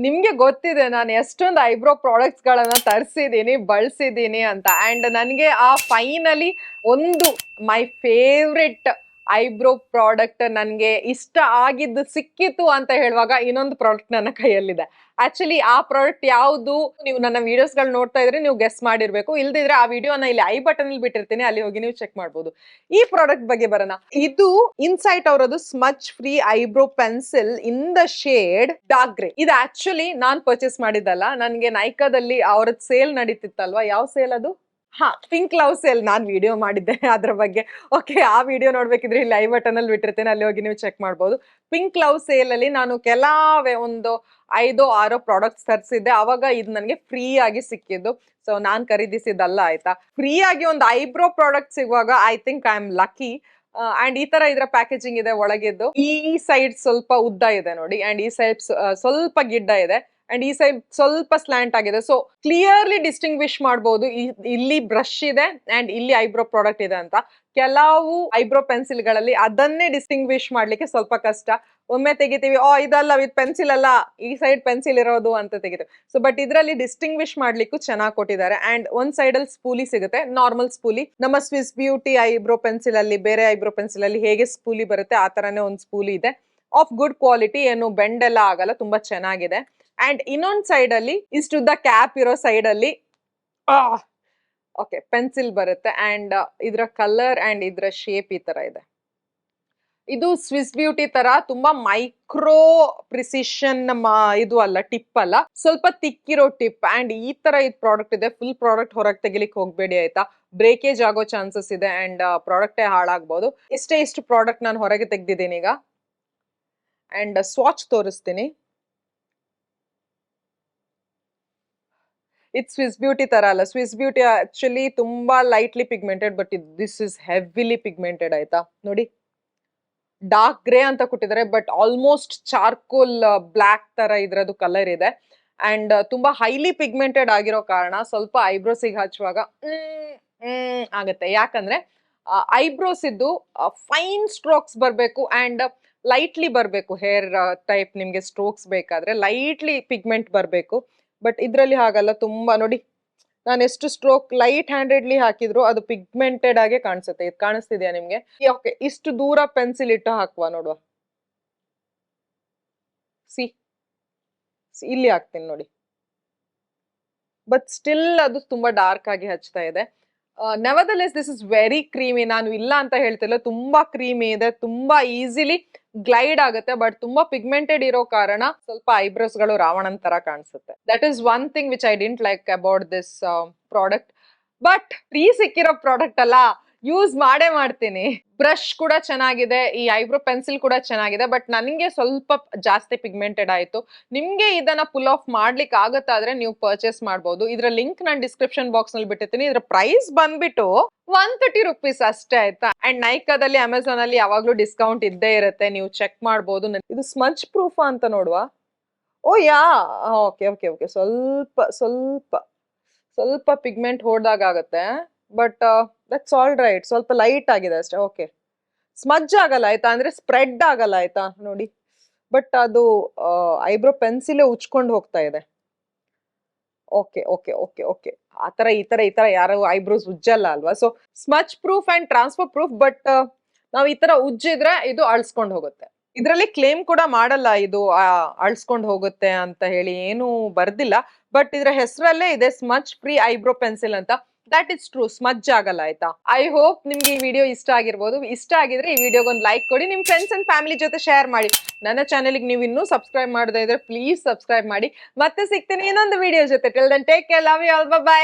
ನಿಮ್ಗೆ ಗೊತ್ತಿದೆ ನಾನು ಎಷ್ಟೊಂದು ಐಬ್ರೋ ಪ್ರಾಡಕ್ಟ್ಸ್ ಗಳನ್ನ ತರಿಸಿದೀನಿ ಬಳಸಿದೀನಿ ಅಂತ. ಅಂಡ್ ನನಗೆ ಆ ಫೈನಲಿ ಒಂದು ಮೈ ಫೇವ್ರೆಟ್ ಐಬ್ರೋ ಪ್ರಾಡಕ್ಟ್ ನನಗೆ ಇಷ್ಟ ಆಗಿದ್ದು ಸಿಕ್ಕಿತು ಅಂತ ಹೇಳುವಾಗ ಇನ್ನೊಂದು ಪ್ರಾಡಕ್ಟ್ ನನ್ನ ಕೈಯಲ್ಲಿದೆ. ಆಕ್ಚುಲಿ ಆ ಪ್ರಾಡಕ್ಟ್ ಯಾವುದು ನೀವು ನನ್ನ ವಿಡಿಯೋಸ್ ಗಳು ನೋಡ್ತಾ ಇದ್ರೆ ನೀವು ಗೆಸ್ ಮಾಡಿರ್ಬೇಕು. ಇಲ್ದಿದ್ರೆ ಆ ವಿಡಿಯೋನ ಇಲ್ಲಿ ಐ ಬಟನ್ ಅಲ್ಲಿ ಬಿಟ್ಟಿರ್ತೀನಿ, ಅಲ್ಲಿ ಹೋಗಿ ನೀವು ಚೆಕ್ ಮಾಡಬಹುದು. ಈ ಪ್ರಾಡಕ್ಟ್ ಬಗ್ಗೆ ಬರೋಣ. ಇದು ಇನ್ಸೈಟ್ ಅವರದು smudge free eyebrow pencil in the shade dark grey. ಇದು ಆಕ್ಚುಲಿ ನಾನ್ ಪರ್ಚೇಸ್ ಮಾಡಿದ್ದಲ್ಲ, ನನ್ಗೆ ನೈಕಾದಲ್ಲಿ ಅವ್ರದ್ ಸೇಲ್ ನಡೀತಿತ್ತಲ್ವಾ. ಯಾವ ಸೇಲ್ ಅದು? Pink love sale. ನಾನ್ ವಿಡಿಯೋ ಮಾಡಿದ್ದೆ ಅದ್ರ ಬಗ್ಗೆ. ಓಕೆ, ಆ ವಿಡಿಯೋ ನೋಡ್ಬೇಕಿದ್ರೆ ಇಲ್ಲಿ ಐ ಬಟನ್ ಅಲ್ಲಿ ಬಿಟ್ಟಿರ್ತೇನೆ, ಅಲ್ಲಿ ಹೋಗಿ ನೀವು ಚೆಕ್ ಮಾಡಬಹುದು. ಪಿಂಕ್ ಲವ್ ಸೇಲ್ ಅಲ್ಲಿ ನಾನು ಕೆಲವೇ ಒಂದು 5-6 ಪ್ರಾಡಕ್ಟ್ಸ್ ತರಿಸಿದ್ದೆ. ಅವಾಗ ಇದು ನನಗೆ ಫ್ರೀ ಆಗಿ ಸಿಕ್ಕಿದ್ದು. ಸೊ ನಾನ್ ಖರೀದಿಸಿದ್ದಲ್ಲ ಆಯ್ತಾ. ಫ್ರೀ ಆಗಿ ಒಂದು ಐಬ್ರೋ ಪ್ರಾಡಕ್ಟ್ ಸಿಗುವಾಗ I think I am lucky. And ಈ ತರ ಇದ್ರ ಪ್ಯಾಕೇಜಿಂಗ್ ಇದೆ ಒಳಗಿದ್ದು. ಈ ಸೈಡ್ ಸ್ವಲ್ಪ ಉದ್ದ ಇದೆ ನೋಡಿ, ಅಂಡ್ ಈ ಸೈಡ್ ಸ್ವಲ್ಪ ಗಿಡ್ಡ ಇದೆ, ಅಂಡ್ ಈ ಸೈಡ್ ಸ್ವಲ್ಪ ಸ್ಲ್ಯಾಂಟ್ ಆಗಿದೆ. ಸೊ ಕ್ಲಿಯರ್ಲಿ ಡಿಸ್ಟಿಂಗ್ವಿಶ್ ಮಾಡಬಹುದು ಇಲ್ಲಿ ಬ್ರಷ್ ಇದೆ ಅಂಡ್ ಇಲ್ಲಿ ಐಬ್ರೋ ಪ್ರಾಡಕ್ಟ್ ಇದೆ ಅಂತ. ಕೆಲವು ಐಬ್ರೋ ಪೆನ್ಸಿಲ್ ಗಳಲ್ಲಿ ಅದನ್ನೇ ಡಿಸ್ಟಿಂಗ್ವಿಶ್ ಮಾಡ್ಲಿಕ್ಕೆ ಸ್ವಲ್ಪ ಕಷ್ಟ. ಒಮ್ಮೆ ತೆಗಿತೀವಿ, ಇದಲ್ಲ, ವಿತ್ ಪೆನ್ಸಿಲ್ ಅಲ್ಲ, ಈ ಸೈಡ್ ಪೆನ್ಸಿಲ್ ಇರೋದು ಅಂತ ತೆಗಿತೀವಿ. ಸೊ ಬಟ್ ಇದರಲ್ಲಿ ಡಿಸ್ಟಿಂಗ್ವಿಶ್ ಮಾಡ್ಲಿಕ್ಕೂ ಚೆನ್ನಾಗಿ ಕೊಟ್ಟಿದ್ದಾರೆ. ಅಂಡ್ ಒಂದ್ ಸೈಡ್ ಅಲ್ಲಿ ಸ್ಪೂಲಿ ಸಿಗುತ್ತೆ, ನಾರ್ಮಲ್ ಸ್ಪೂಲಿ. ನಮ್ಮ ಸ್ವಿಸ್ ಬ್ಯೂಟಿ ಐಬ್ರೋ ಪೆನ್ಸಿಲ್ ಅಲ್ಲಿ, ಬೇರೆ ಐಬ್ರೋ ಪೆನ್ಸಿಲ್ ಅಲ್ಲಿ ಹೇಗೆ ಸ್ಪೂಲಿ ಬರುತ್ತೆ ಆ ತರನೇ ಒಂದು ಸ್ಪೂಲಿ ಇದೆ. ಆಫ್ ಗುಡ್ ಕ್ವಾಲಿಟಿ, ಏನು ಬೆಂಡ್ ಎಲ್ಲ ಆಗಲ್ಲ, ತುಂಬಾ ಚೆನ್ನಾಗಿದೆ. ಅಂಡ್ ಇನ್ನೊಂದ್ ಸೈಡ್ ಅಲ್ಲಿ ಇಷ್ಟು ಉದ್ದ ಕ್ಯಾಪ್ ಇರೋ ಸೈಡ್ ಅಲ್ಲಿ ಓಕೆ ಪೆನ್ಸಿಲ್ ಬರುತ್ತೆ. ಅಂಡ್ ಇದ್ರ ಕಲರ್ ಅಂಡ್ ಇದ್ರ ಶೇಪ್ ಈ ತರ ಇದೆ. ಇದು ಸ್ವಿಸ್ ಬ್ಯೂಟಿ ತರ ತುಂಬಾ ಮೈಕ್ರೋ ಪ್ರಿಸಿಷನ್ ಇದು ಅಲ್ಲ, ಟಿಪ್ ಅಲ್ಲ, ಸ್ವಲ್ಪ ತಿಕ್ಕಿರೋ ಟಿಪ್. ಅಂಡ್ ಈ ತರ ಇದು ಪ್ರಾಡಕ್ಟ್ ಇದೆ. ಫುಲ್ ಪ್ರಾಡಕ್ಟ್ ಹೊರಗೆ ತೆಗಿಲಿಕ್ಕೆ ಹೋಗ್ಬೇಡಿ ಆಯ್ತಾ, ಬ್ರೇಕೇಜ್ ಆಗೋ ಚಾನ್ಸಸ್ ಇದೆ ಅಂಡ್ ಪ್ರಾಡಕ್ಟೇ ಹಾಳಾಗ್ಬೋದು. ಇಷ್ಟು ಪ್ರಾಡಕ್ಟ್ ನಾನು ಹೊರಗೆ ತೆಗ್ದಿದ್ದೀನಿ ಈಗ. ಅಂಡ್ ಸ್ವಾಚ್ ತೋರಿಸ್ತೀನಿ. ಇದು ಸ್ವಿಸ್ ಬ್ಯೂಟಿ ತರ ಅಲ್ಲ. ಸ್ವಿಸ್ ಬ್ಯೂಟಿ ಆಕ್ಚುಲಿ ತುಂಬಾ lightly pigmented, but this is heavily pigmented ಆಯ್ತಾ. ನೋಡಿ, ಡಾರ್ಕ್ ಗ್ರೇ ಅಂತ ಕೊಟ್ಟಿದ್ದಾರೆ, ಬಟ್ ಆಲ್ಮೋಸ್ಟ್ ಚಾರ್ಕೋಲ್ ಬ್ಲಾಕ್ ತರ ಇದ್ರದ್ದು ಕಲರ್ ಇದೆ. ಅಂಡ್ ತುಂಬಾ ಹೈಲಿ ಪಿಗ್ಮೆಂಟೆಡ್ ಆಗಿರೋ ಕಾರಣ ಸ್ವಲ್ಪ ಐಬ್ರೋಸಿಗೆ ಹಚ್ಚುವಾಗ ಆಗತ್ತೆ. ಯಾಕಂದ್ರೆ ಐಬ್ರೋಸ್ ಇದ್ದು ಫೈನ್ ಸ್ಟ್ರೋಕ್ಸ್ ಬರಬೇಕು ಅಂಡ್ ಲೈಟ್ಲಿ ಬರಬೇಕು. ಹೇರ್ ಟೈಪ್ ನಿಮ್ಗೆ ಸ್ಟ್ರೋಕ್ಸ್ ಬೇಕಾದ್ರೆ ಲೈಟ್ಲಿ ಪಿಗ್ಮೆಂಟ್ ಬರಬೇಕು. ಬಟ್ ಇದ್ರಲ್ಲಿ ಹಾಗಲ್ಲ. ತುಂಬಾ ನೋಡಿ, ನಾನು ಎಷ್ಟು ಸ್ಟ್ರೋಕ್ ಲೈಟ್ ಹ್ಯಾಂಡೆಡ್ಲಿ ಹಾಕಿದ್ರು ಅದು ಪಿಗ್ಮೆಂಟೆಡ್ ಆಗಿ ಕಾಣಿಸುತ್ತೆ. ಇದು ಕಾಣಿಸ್ತಿದ್ಯಾ ನಿಮ್ಗೆ? ಓಕೆ, ಇಷ್ಟು ದೂರ ಪೆನ್ಸಿಲ್ ಇಟ್ಟು ಹಾಕುವ ನೋಡುವ. ಸಿ ಇಲ್ಲಿ ಹಾಕ್ತೀನಿ ನೋಡಿ, ಬಟ್ ಸ್ಟಿಲ್ ಅದು ತುಂಬಾ ಡಾರ್ಕ್ ಆಗಿ ಹಚ್ತಾ ಇದೆ. ನೆವರ್ದಲೆಸ್ ದಿಸ್ ಇಸ್ ವೆರಿ ಕ್ರೀಮಿ. ನಾನು ಇಲ್ಲ ಅಂತ ಹೇಳ್ತಿಲ್ಲ, ತುಂಬಾ ಕ್ರೀಮಿ ಇದೆ, ತುಂಬಾ ಈಸಿಲಿ ಗ್ಲೈಡ್ ಆಗುತ್ತೆ. ಬಟ್ ತುಂಬಾ ಪಿಗ್ಮೆಂಟೆಡ್ ಇರೋ ಕಾರಣ ಸ್ವಲ್ಪ ಐಬ್ರೋಸ್ ಗಳು ರಾವಣನ್ ತರ ಕಾಣಿಸುತ್ತೆ. That is one thing which I didn't like about this product. But free ಸಿಕ್ಕಿರೋ ಪ್ರಾಡಕ್ಟ್ ಅಲ್ಲ, ಯೂಸ್ ಮಾಡೇ ಮಾಡ್ತೀನಿ. ಬ್ರಷ್ ಕೂಡ ಚೆನ್ನಾಗಿದೆ, ಈ ಐಬ್ರೋ ಪೆನ್ಸಿಲ್ ಕೂಡ ಚೆನ್ನಾಗಿದೆ. ಬಟ್ ನನಗೆ ಸ್ವಲ್ಪ ಜಾಸ್ತಿ ಪಿಗ್ಮೆಂಟೆಡ್ ಆಯ್ತು. ನಿಮ್ಗೆ ಇದನ್ನ ಪುಲ್ ಆಫ್ ಮಾಡ್ಲಿಕ್ಕೆ ಆಗತ್ತಾದ್ರೆ ನೀವು ಪರ್ಚೇಸ್ ಮಾಡಬಹುದು. ಇದ್ರ ಲಿಂಕ್ ನಾನು ಡಿಸ್ಕ್ರಿಪ್ಷನ್ ಬಾಕ್ಸ್ ನಲ್ಲಿ ಬಿಟ್ಟಿರ್ತೀನಿ. ಇದ್ರ ಪ್ರೈಸ್ ಬಂದ್ಬಿಟ್ಟು 130 rupees ಅಷ್ಟೇ ಆಯ್ತಾ. ಅಂಡ್ ನೈಕಾದಲ್ಲಿ, ಅಮೆಝಾನ್ ಅಲ್ಲಿ ಯಾವಾಗ್ಲೂ ಡಿಸ್ಕೌಂಟ್ ಇದ್ದೇ ಇರುತ್ತೆ, ನೀವು ಚೆಕ್ ಮಾಡಬಹುದು. ಇದು ಸ್ಮಚ್ ಪ್ರೂಫ್ ಅಂತ ನೋಡುವ. ಓಕೆ ಓಕೆ ಓಕೆ, ಸ್ವಲ್ಪ ಸ್ವಲ್ಪ ಸ್ವಲ್ಪ ಪಿಗ್ಮೆಂಟ್ ಹೋದಾಗ ಆಗುತ್ತೆ. But that's all right. ಸ್ವಲ್ಪ ಲೈಟ್ ಆಗಿದೆ ಅಷ್ಟೇ. ಓಕೆ, ಸ್ಮಜ್ ಆಗಲ್ಲ ಆಯ್ತಾ, ಅಂದ್ರೆ ಸ್ಪ್ರೆಡ್ ಆಗಲ್ಲ ಆಯ್ತಾ ನೋಡಿ. ಬಟ್ ಅದು ಐಬ್ರೋ ಪೆನ್ಸಿಲ್ ಉಚ್ಕೊಂಡು ಹೋಗ್ತಾ ಇದೆ. ಓಕೆ ಓಕೆ ಓಕೆ ಓಕೆ, ಆತರ ಈ ತರ ಯಾರು ಐಬ್ರೋಸ್ ಉಜ್ಜಲ್ಲ ಅಲ್ವಾ. So smudge proof and transfer proof. But ನಾವ್ ಈ ತರ ಉಜ್ಜಿದ್ರೆ ಇದು ಅಳ್ಸ್ಕೊಂಡು ಹೋಗುತ್ತೆ. ಇದರಲ್ಲಿ ಕ್ಲೇಮ್ ಕೂಡ ಮಾಡಲ್ಲ ಇದು ಅಳ್ಸ್ಕೊಂಡು ಹೋಗುತ್ತೆ ಅಂತ ಹೇಳಿ, ಏನು ಬರ್ದಿಲ್ಲ. ಬಟ್ ಇದ್ರ ಹೆಸರಲ್ಲೇ ಇದೆ ಸ್ಮಚ್ ಫ್ರೀ ಐಬ್ರೋ ಪೆನ್ಸಿಲ್ ಅಂತ. ದಟ್ ಇಸ್ ಟ್ರೂ, ಸ್ಮಜ್ ಆಗಲ್ಲ ಆಯ್ತಾ. ಐ ಹೋಪ್ ನಿಮ್ಗೆ ಈ ವಿಡಿಯೋ ಇಷ್ಟ ಆಗಿರ್ಬೋದು. ಇಷ್ಟ ಆಗಿದ್ರೆ ಈ ವಿಡಿಯೋಗೆ ಒಂದು ಲೈಕ್ ಕೊಡಿ, ನಿಮ್ ಫ್ರೆಂಡ್ಸ್ ಅಂಡ್ ಫ್ಯಾಮಿಲಿ ಜೊತೆ ಶೇರ್ ಮಾಡಿ. ನನ್ನ ಚಾನೆಲ್ಗೆ ನೀವು ಇನ್ನೂ ಸಬ್ಸ್ಕ್ರೈಬ್ ಮಾಡದೇ ಇದ್ರೆ ಪ್ಲೀಸ್ ಸಬ್ಸ್ಕ್ರೈಬ್ ಮಾಡಿ. ಮತ್ತೆ ಸಿಗ್ತೀನಿ ಇನ್ನೊಂದು ವಿಡಿಯೋ ಜೊತೆ. Till then take care, love you all, bye by.